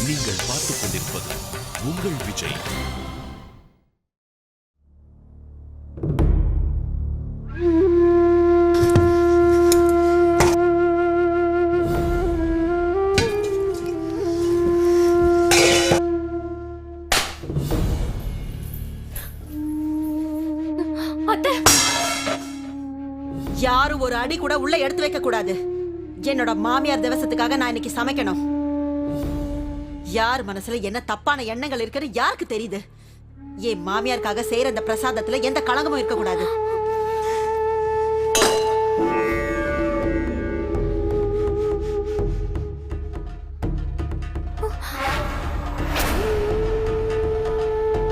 நீங்கள் பார்த்துக் கொண்டிருப்பது உங்கள் விஜய். யாரும் ஒரு அடி கூட உள்ள எடுத்து வைக்க கூடாது. என்னோட மாமியார் திவசத்துக்காக நான் இன்னைக்கு சமைக்கணும். யார் மனசுல என்ன தப்பான எண்ணங்கள் இருக்குன்னு யாருக்கு தெரியுது? என் மாமியாருக்காக செய்யற இந்த பிரசாதத்துல எந்த களங்கமும் இருக்க கூடாது.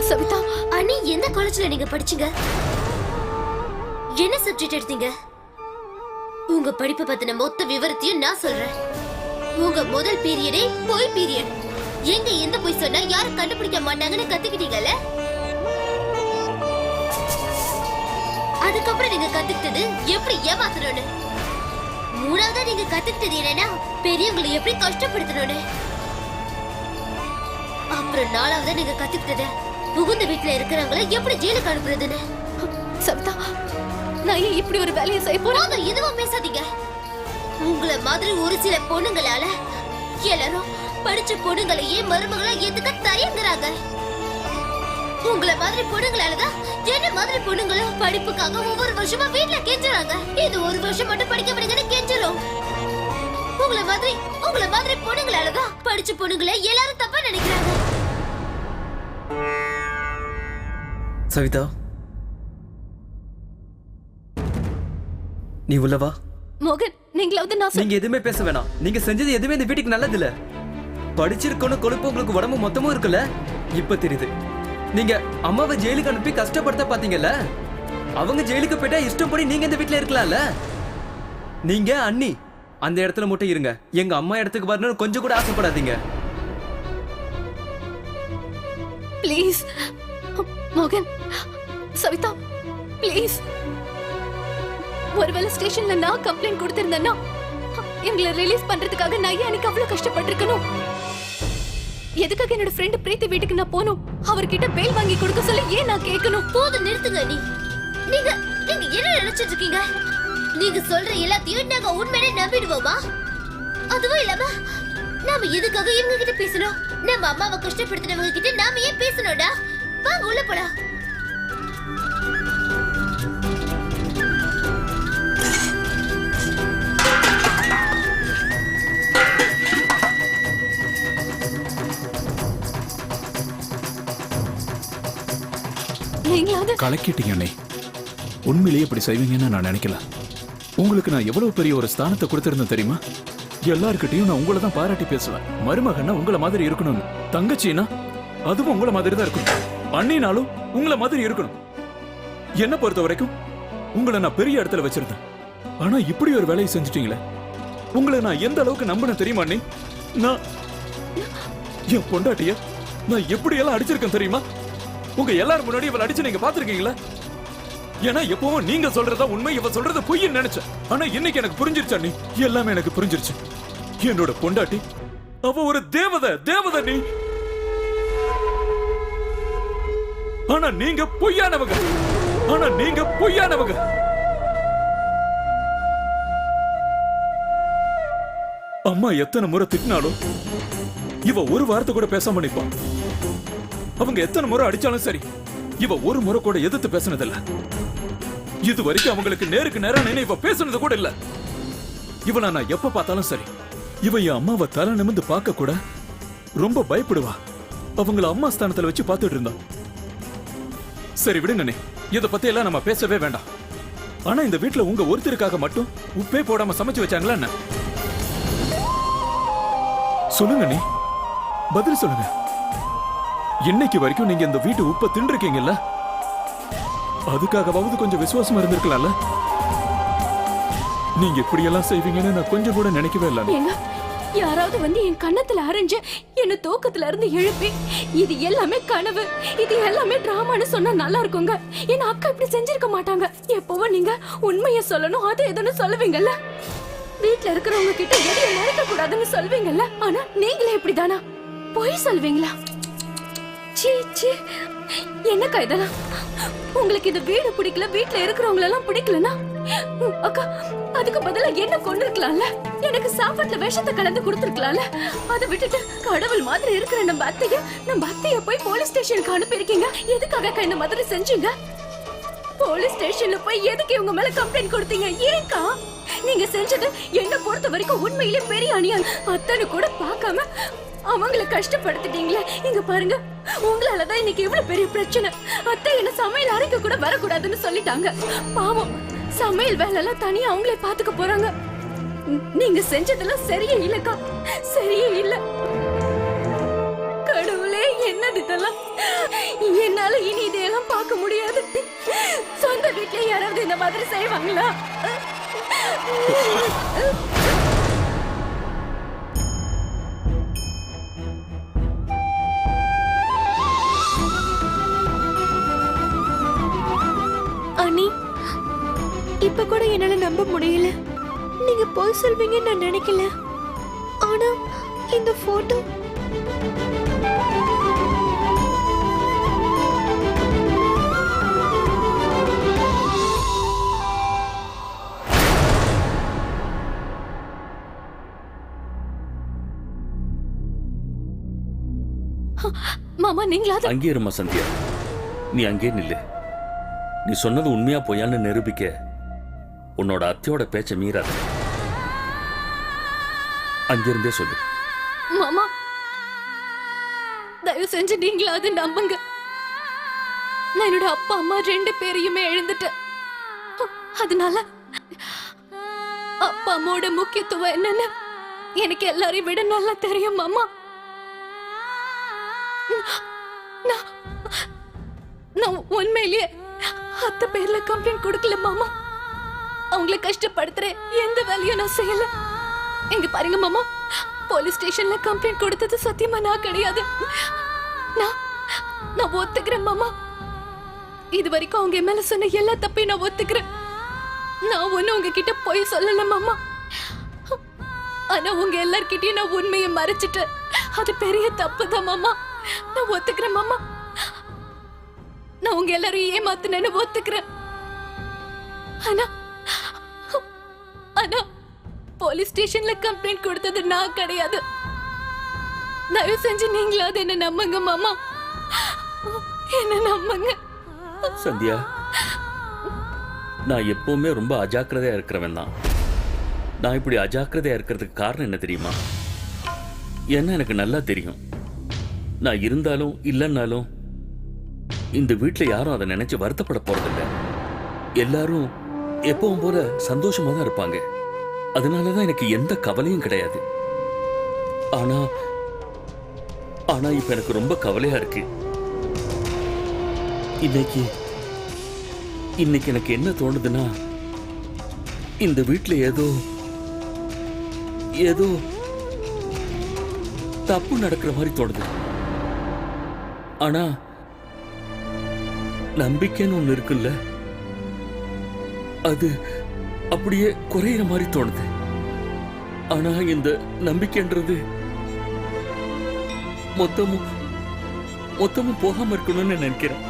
சவிதா அண்ணி, எந்த காலேஜ்ல நீங்க படிச்சீங்க? என்ன சப்ஜெக்ட் எடுத்தீங்க? உங்க படிப்பு பத்தின மொத்த விவரத்தையும் நான் சொல்றேன். உங்க முதல் பீரியடே போய் பீரியட். எங்க எந்த போய் சொன்னா யாரும் கண்டுபிடிக்க மாட்டாங்கன்னு கத்துக்கிட்டீங்கல்ல. அதுக்கப்புறம் நீங்க கத்துக்கிட்டது எப்படி ஏமாத்தணும்னு. மூணாவதா நீங்க கத்துக்கிட்டது என்னன்னா பெரியவங்களை எப்படி கஷ்டப்படுத்தணும்னு. அப்புறம் நாலாவதா நீங்க கத்துக்கிட்டது புகுந்த வீட்டுல இருக்கிறவங்களை எப்படி ஜெயிலுக்கு அனுப்புறதுன்னு. சவிதா, நான் ஏன் இப்படி ஒரு வேலையை செய்ய போறாங்க? எதுவும் பேசாதீங்க. உங்களை மாதிரி ஒரு சில பொண்ணுங்களால எல்லாரும் படிச்ச பொண்ணுங்களையே மருமகளா ஏத்துக்க தயங்குறாங்க. உங்களை மாதிரி பொண்ணுங்களாலதான் என்ன மாதிரி பொண்ணுங்களும் படிப்புக்காக ஒவ்வொரு வருஷமா வீட்டுல கெஞ்சுறாங்க. இது ஒரு வருஷம் மட்டும் படிக்க முடியுங்கன்னு கெஞ்சிரும். உங்களை மாதிரி பொண்ணுங்களாலதான் படிச்ச பொண்ணுங்களை எல்லாரும் தப்பா நினைக்கிறாங்க. சவிதா, நீ உள்ளவா? மோகன், நீங்க எதுவுமே பேச வேணாம். நீங்க செஞ்சது எதுவுமே இந்த வீட்டுக்கு நல்லது இல்ல. படிச்சிருக்கணும் கொழுப்பு உங்களுக்கு உடம்பு மொத்தமும் இருக்குல்ல. இப்ப தெரியுது. நீங்க அம்மாவை ஜெயிலுக்கு அனுப்பி கஷ்டப்படுத்த பாத்தீங்கல்ல. அவங்க ஜெயிலுக்கு போயிட்டா இஷ்டப்படி நீங்க இந்த வீட்டுல இருக்கலாம்ல. நீங்க அண்ணி அந்த இடத்துல மட்டும் இருங்க. எங்க அம்மா இடத்துக்கு வரணும்னு கொஞ்சம் கூட ஆசைப்படாதீங்க. ப்ளீஸ் மோகன், சவிதா ப்ளீஸ். ஒருவேளை ஸ்டேஷன்ல நான் கம்ப்ளைண்ட் கொடுத்திருந்தேன்னா எங்களை ரிலீஸ் பண்றதுக்காக நான் ஏன் அன்னைக்கு அவ்வளவு கஷ்டப்பட்டிருக்கணும்? எதுக்காக என்னோட ஃப்ரெண்ட் பிரீத்தி வீட்டுக்கு நான் போகணும்? அவர்கிட்ட பெயில் வாங்கி கொடுக்க சொல்லி ஏன் நான் கேட்கணும்? போதும், நிறுத்துங்க. நீங்க என்ன நினைச்சிட்டு இருக்கீங்க? நீங்க சொல்ற எல்லாத்தையும் நாங்க உண்மையிலே நம்பிடுவோமா? அதுவும் இல்லாம நாம எதுக்காக இவங்க கிட்ட பேசணும்? நம்ம அம்மாவை கஷ்டப்படுத்தினவங்க கிட்ட நாம ஏன் பேசணும்டா? வாங்க உள்ள போலாம். கலக்கிட்டீங்க அண்ணே. உண்மையிலேயே இப்படி செய்வீங்கன்னு நான் நினைக்கல. உங்களுக்கு நான் எவ்வளவு பெரிய ஒரு ஸ்தானத்தை கொடுத்திருந்தேன் தெரியுமா? எல்லார்கிட்டையும் நான் உங்களை தான் பாராட்டி பேசுவேன். மருமகன்னா உங்களை மாதிரி இருக்கணும்னு. தங்கச்சின்னா அதுவும் உங்களை மாதிரி தான் இருக்கணும். அண்ணினாலும் உங்களை மாதிரி இருக்கணும். என்ன பொறுத்த வரைக்கும் உங்களை நான் பெரிய இடத்துல வச்சிருந்தேன். ஆனா இப்படி ஒரு வேலையை செஞ்சுட்டீங்களே. உங்களை நான் எந்த அளவுக்கு நம்பின தெரியுமா அண்ணி? நான் என் பொண்டாட்டிய நான் எப்படி எல்லாம் அடிச்சிருக்கேன் தெரியுமா? உங்க எல்லாரும் முன்னாடி இவளை அடிச்சு நீங்க பாத்துருக்கீங்களா? ஏன்னா எப்பவும் நீங்க சொல்றதா உண்மை, இவ சொல்றது பொய்ன்னு நினைச்சேன். ஆனா இன்னைக்கு எனக்கு புரிஞ்சிருச்சா நீ? எல்லாமே எனக்கு புரிஞ்சிருச்சு. என்னோட பொண்டாட்டி அவ ஒரு தேவதை நீ. ஆனா நீங்க பொய்யானவங்க. அம்மா எத்தனை முறை திட்டினாலும் இவ ஒரு வார்த்தை கூட பேசாம நிப்பான். அவங்க எத்தனை முறை அடிச்சாலும் சரி, இவ ஒரு முறை கூட எதிர்த்து பேசினதில்ல. இது வரைக்கும் அவங்களுக்கு நேருக்கு நேரா நின்று இவ பேசுனது கூட இல்ல. இவள நான் எப்ப பார்த்தாலும் சரி, இவ என் அம்மாவை தலை நிமிர்ந்து பார்க்க கூட ரொம்ப பயப்படுவா. அவங்கள அம்மா ஸ்தானத்துல வச்சு பார்த்துட்டு இருந்தா. சரி விடுங்க, இத பத்தி எல்லாம் நம்ம பேசவே வேண்டாம். ஆனா இந்த வீட்டுல உங்க ஒருத்தருக்காக மட்டும் உப்பே போடாம சமைச்சு வச்சாங்களா என்ன? சொல்லுங்க நீ, பதில் சொல்லுங்க. இன்னைக்கு வரைக்கும் நீங்க இந்த வீட்டு உப்ப தின்றுக்கீங்கல்ல, அதுக்காகவாவது கொஞ்சம் விசுவாசமா இருந்திருக்கலாம்ல. நீங்க இப்படி எல்லாம் செய்வீங்கன்னு நான் கொஞ்சம் கூட நினைக்கவே இல்லை. யாராவது வந்து என் கண்ணத்துல அரைஞ்சு என்ன தூக்கத்துல இருந்து எழுப்பி இது எல்லாமே கனவு, இது எல்லாமே டிராமான்னு சொன்னா நல்லா இருக்குங்க. என் அக்கா இப்படி செஞ்சிருக்க மாட்டாங்க. எப்பவும் நீங்க உண்மையை சொல்லணும், அது எதுன்னு சொல்லுவீங்கல்ல. வீட்டுல இருக்கிறவங்க கிட்ட எதையும் மறைக்க கூடாதுன்னு சொல்வீங்கல்ல. ஆனா நீங்களே இப்படிதானா? பொய் சொல்வீங்களா? சீ சீ, என்னக்கா இதெல்லாம்? உங்களுக்கு இந்த வீடு பிடிக்கல, வீட்ல இருக்கிறவங்க எல்லாம் பிடிக்கலனா அக்கா அதுக்கு பதிலா என்ன கொண்டு இருக்கலாம்ல? எனக்கு சாப்பாட்டுல விஷத்தை கலந்து கொடுத்துருக்கலாம்ல? அதை விட்டுட்டு கடவுள் மாதிரி இருக்கிற நம்ம அத்தைய போய் போலீஸ் ஸ்டேஷனுக்கு அனுப்பியிருக்கீங்க. எதுக்காக அக்கா இந்த மாதிரி செஞ்சீங்க? போலீஸ் ஸ்டேஷன்ல போய் எதுக்கு இவங்க மேல கம்ப்ளைண்ட் கொடுத்தீங்க? ஏன்க்கா? நீங்க செஞ்சது என்ன பொறுத்த வரைக்கும் உண்மையிலே பெரிய அநியாயம். அத்தனை கூட பார்க்காம அவங்கள கஷ்டப்படுத்திட்டீங்களே. இங்க பாருங்க, உங்களாலதான் இன்னைக்கு இவ்வளவு பெரிய பிரச்சனை. அத்தை என்ன சமையல் அறைக்கு கூட வரக்கூடாதுன்னு சொல்லிட்டாங்க. பாவம், சமையல் வேலை எல்லாம் தனியா அவங்களே பாத்துக்க போறாங்க. நீங்க செஞ்சதெல்லாம் சரியே இல்லக்கா, சரியே இல்ல. கடவுளே, என்னது இதெல்லாம்? என்னால இனி இதையெல்லாம் பார்க்க முடியாது. சொந்த வீட்டுல யாராவது இந்த மாதிரி செய்வாங்களா? அண்ணி, இப்ப கூட என்னால நம்ப முடியல. நீங்க போய் சொல்வீங்கன்னு நான் நினைக்கல. ஆனா இந்த போட்டோ மாமா, நீங்களா? அங்கே இருமா சந்தியா, நீ அங்கே நில்லு. நீ சொன்னது உண்மையா பொய்யான்னு நிரூபிக்க உன்னோட அத்தையோட பேச்ச மீறாத. அங்கிருந்தே சொல்லு. மாமா, தயவு செஞ்சு நீங்களாவது நம்புங்க. நான் என்னோட அப்பா அம்மா 2 பேரையுமே எழுந்துட்டேன். அதனால அப்பா அம்மாவோட முக்கியத்துவம் என்னன்னு எனக்கு எல்லாரையும் விட நல்லா தெரியும் மாமா. நான் உண்மையிலேயே அத்தை பேர்ல கம்ப்ளைண்ட் கொடுக்கல மாமா. அவங்கள கஷ்டப்படுத்துற எந்த வேலையும் நான் செய்யல. எங்க பாருங்க மாமா, போலீஸ் ஸ்டேஷன்ல கம்ப்ளைண்ட் கொடுத்தது சத்தியமா நான் கிடையாது. நான் ஒத்துக்கிறேன் மாமா. இது வரைக்கும் அவங்க மேல சொன்ன எல்லா தப்பையும் நான் ஒத்துக்கிறேன். நான் ஒண்ணு உங்ககிட்ட போய் சொல்லல மாமா. ஆனா உங்க எல்லார்கிட்டயும் நான் உண்மையை மறைச்சிட்டேன். அது பெரிய தப்பு தான் மாமா. நான் ஒத்துக்கிறேன் மாமா. நான் உங்க எல்லாரையும் ஏமாத்தினேன்னு ஒத்துக்கிறேன். ஆனா போலீஸ் ஸ்டேஷன்ல கம்ப்ளைண்ட் கொடுத்தது நான் கிடையாது. தயவு செஞ்சு நீங்களாவது என்ன நம்புங்க மாமா, என்ன நம்புங்க. சந்தியா, நான் எப்பவுமே ரொம்ப அஜாக்கிரதையா இருக்கிறவன் தான். நான் இப்படி அஜாக்கிரதையா இருக்கிறதுக்கு காரணம் என்ன தெரியுமா? ஏன்னா எனக்கு நல்லா தெரியும், நான் இருந்தாலும் இல்லைன்னாலும் இந்த வீட்டுல யாரும் அதை நினைச்சு வருத்தப்பட போறதில்லை. எல்லாரும் எப்பவும் போல சந்தோஷமா தான் இருப்பாங்க. அதனாலதான் எனக்கு எந்த கவலையும் கிடையாது. ஆனா ஆனா இப்ப எனக்கு ரொம்ப கவலையா இருக்கு. இன்னைக்கு எனக்கு என்ன தோணுதுன்னா, இந்த வீட்டுல ஏதோ தப்பு நடக்கிற மாதிரி தோணுது. ஆனா நம்பிக்கைன்னு ஒண்ணு இருக்குல்ல, அது அப்படியே குறையிற மாதிரி தோணுது. ஆனா இந்த நம்பிக்கைன்றது மொத்தமும் போகாம இருக்கணும்னு நினைக்கிறேன்.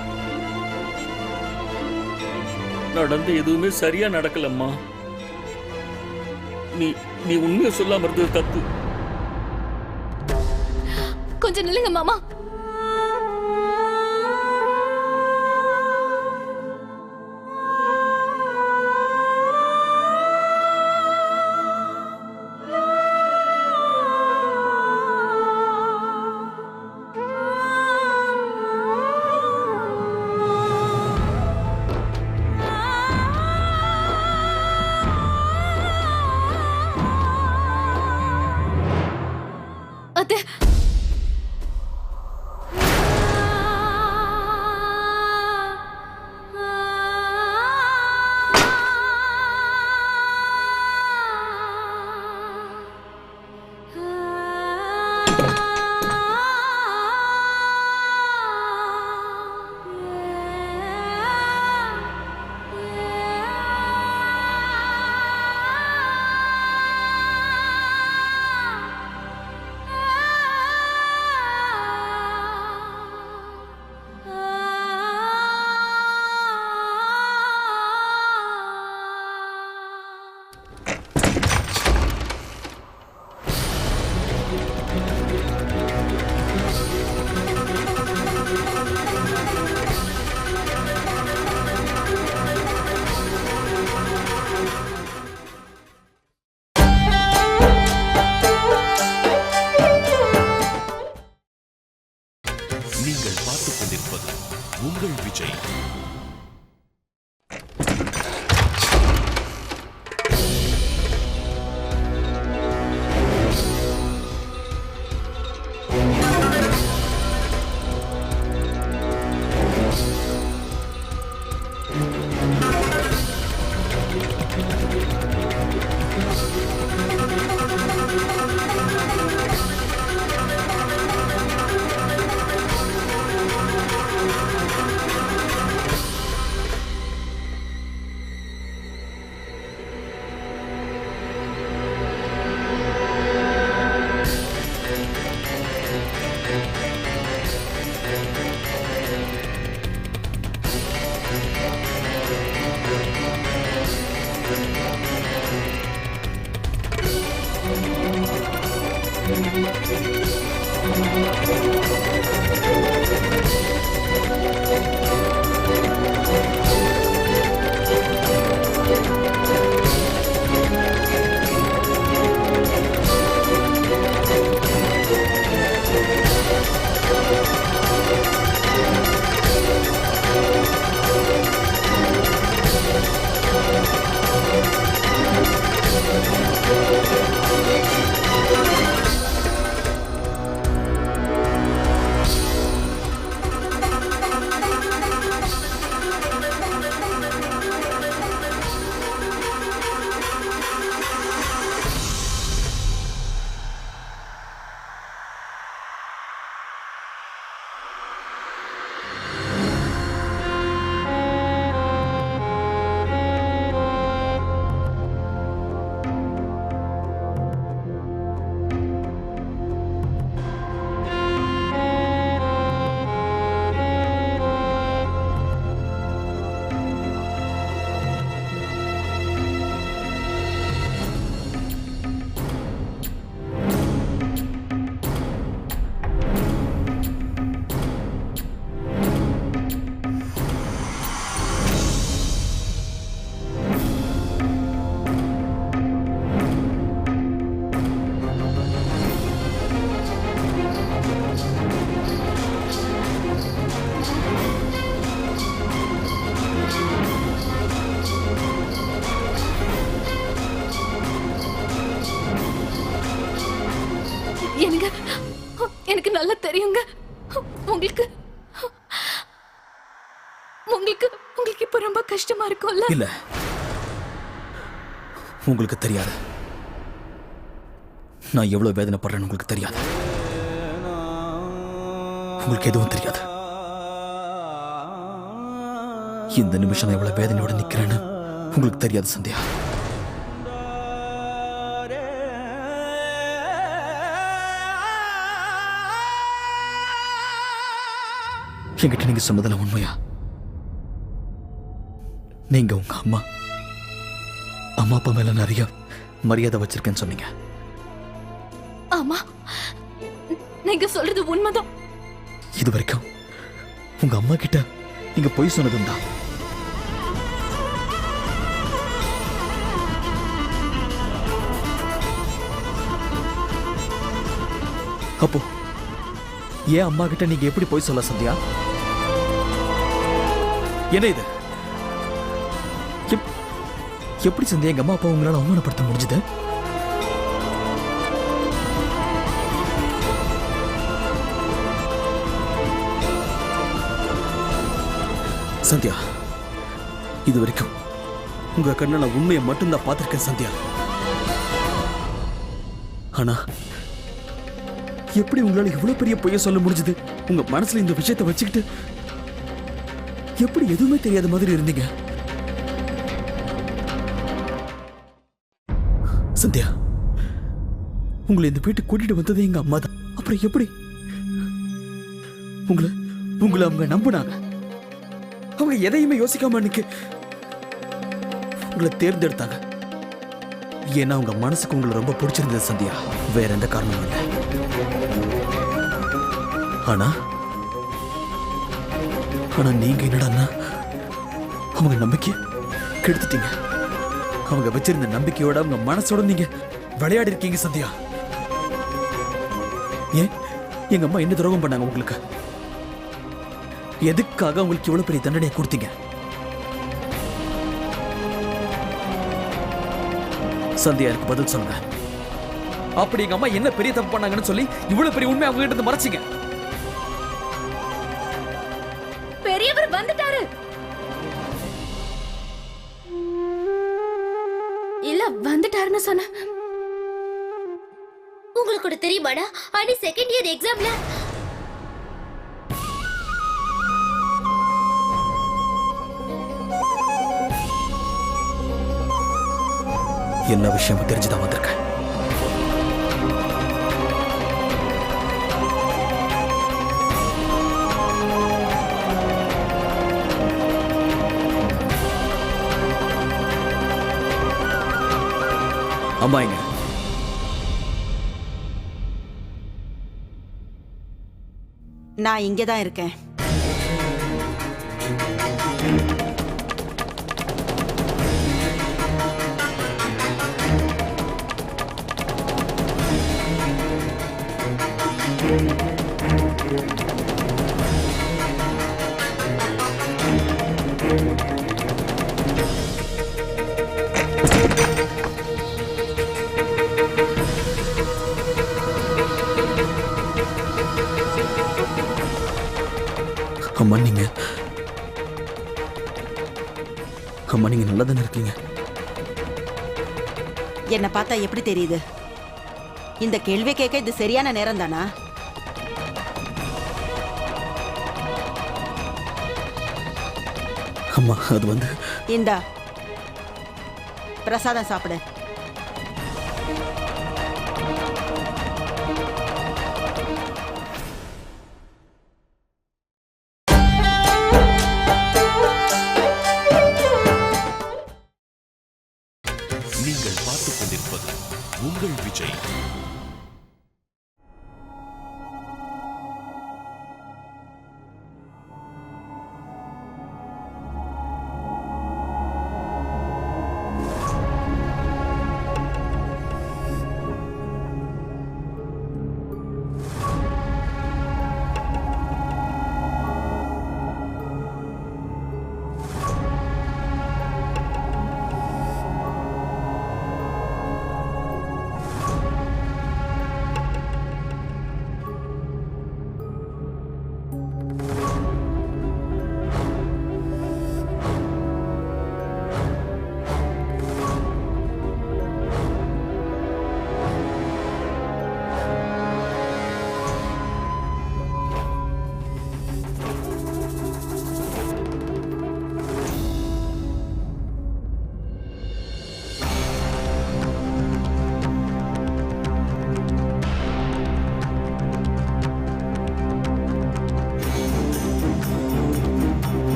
நடந்து எதுவுமே சரியா நடக்கலம்மா. நீ உண்மையை சொல்லாம இருந்தது தப்பு. கொஞ்சம் நில்லுங்க மாமா. நீங்கள் பார்த்துக் கொண்டிருப்பது உங்கள் விஜய். எனக்கு நல்லா தெரியுங்க. உங்களுக்கு உங்களுக்கு உங்களுக்கு இப்ப ரொம்ப கஷ்டமா இருக்கும்ல? இல்ல, உங்களுக்கு தெரியாது. நான் எவ்வளவு வேதனைப்படுறேன்னு உங்களுக்கு தெரியாது. உங்களுக்கு எதுவும் தெரியாது. இந்த நிமிஷம் நான் எவ்வளவு வேதனையோட நிக்கிறேன்னு உங்களுக்கு தெரியாது சந்தியா. என்கிட்ட நீங்க சொன்னதெல்லாம் உண்மையா? நீங்க உங்க அம்மா அப்பா மேல நிறைய மரியாதை வச்சிருக்கேன்னு சொன்னீங்க. ஆமா, நீங்க சொல்றது உண்மைதான். இது வரைக்கும் உங்க அம்மா கிட்ட நீங்க பொய் சொன்னதுண்டா? அப்போ ஏன் அம்மா கிட்ட நீங்க எப்படி பொய் சொல்ல சந்தியா? என்ன இது? எப்படி சந்தியா எங்க அம்மா அப்பா உங்களால அவமானப்படுத்த முடிஞ்சது? சந்தியா, இது வரைக்கும் உங்க கண்ணால உண்மையை மட்டும்தான் பார்த்திருக்கேன் சந்தியா. ஆனா எப்படி உங்களால இவ்வளவு பெரிய பொய்ய சொல்ல முடிஞ்சது? உங்க மனசுல இந்த விஷயத்தை வச்சுக்கிட்டு எப்படி எதுவுமே தெரியாத மாதிரி இருந்தீங்க? சந்தியா, உங்களை இந்த வீட்டுக்கு கூட்டிட்டு வந்தது எங்க அம்மா தான். அப்புறம் எப்படி உங்களை அவங்க நம்பினாங்க? அவங்க எதையுமே யோசிக்காம அன்னைக்கு உங்களை தேர்ந்தெடுத்தாங்க. ஏன்னா உங்க மனசுக்கு உங்களை ரொம்ப பிடிச்சிருந்தது சந்தியா, வேற எந்த காரணமும் இல்லை. ஆனா நீங்க என்னடா அவங்க நம்பிக்கை கெடுத்துட்டீங்க. அவங்க வச்சிருந்த நம்பிக்கையோட அவங்க மனசோட நீங்க விளையாடி இருக்கீங்க சந்தியா. ஏன் எங்க அம்மா என்ன துரோகம் பண்ணாங்க உங்களுக்கு? எதுக்காக உங்களுக்கு இவ்வளவு பெரிய தண்டனையை கொடுத்தீங்க? சந்தியா, எனக்கு பதில் சொல்லுங்க. அப்படி எங்க அம்மா என்ன பெரிய தப்பு பண்ணாங்கன்னு சொல்லி இவ்வளவு பெரிய உண்மை அவங்க கிட்ட இருந்து மறைச்சிங்க? பெரியவர் வந்துட்டாரு. இல்ல வந்துட்டாருன்னு சொன்ன. உங்களுக்கு கூட தெரியுமாடா, அனி செகண்ட் இயர் எக்ஸாம்ல எல்லா விஷயமும் தெரிஞ்சுதான் வந்திருக்கேன். அம்மா எங்க? நான் இங்கே தான் இருக்கேன். அம்மா நீங்க நல்லா தானே இருக்கீங்க? என்னை பார்த்தா எப்படி தெரியுது? இந்த கேள்வி கேட்க இது சரியான நேரம் தானா? அம்மா அது வந்து இந்தா பிரசாதம் சாப்பிடு. நீங்கள் பார்த்துக் கொண்டிருப்பது உங்கள் விஜய்.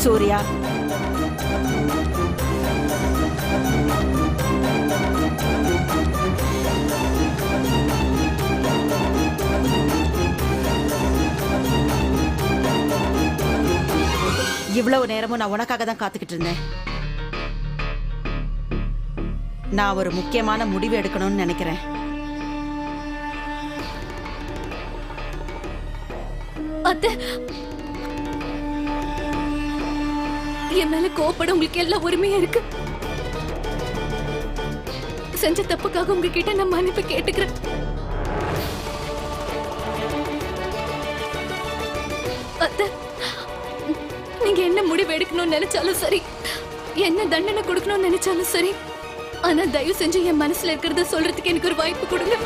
சூர்யா, இவ்வளவு நேரமும் நான் உனக்காக தான் காத்துக்கிட்டு இருந்தேன். நான் ஒரு முக்கியமான முடிவு எடுக்கணும்னு நினைக்கிறேன். அத்தை, என் மேல கோபப்பட உங்களுக்கு எல்லா உரிமையும் இருக்கு. செஞ்ச தப்புக்காக உங்ககிட்ட நான் மன்னிப்பு கேட்டுக்கிறேன். அத்தை, நீங்க என்ன முடிவு எடுக்கணும்னு நினைச்சாலும் சரி, என்ன தண்டனை கொடுக்கணும்னு நினைச்சாலும் சரி, ஆனா தயவு செஞ்சு என் மனசுல இருக்கிறத சொல்றதுக்கு எனக்கு ஒரு வாய்ப்பு கொடுங்க.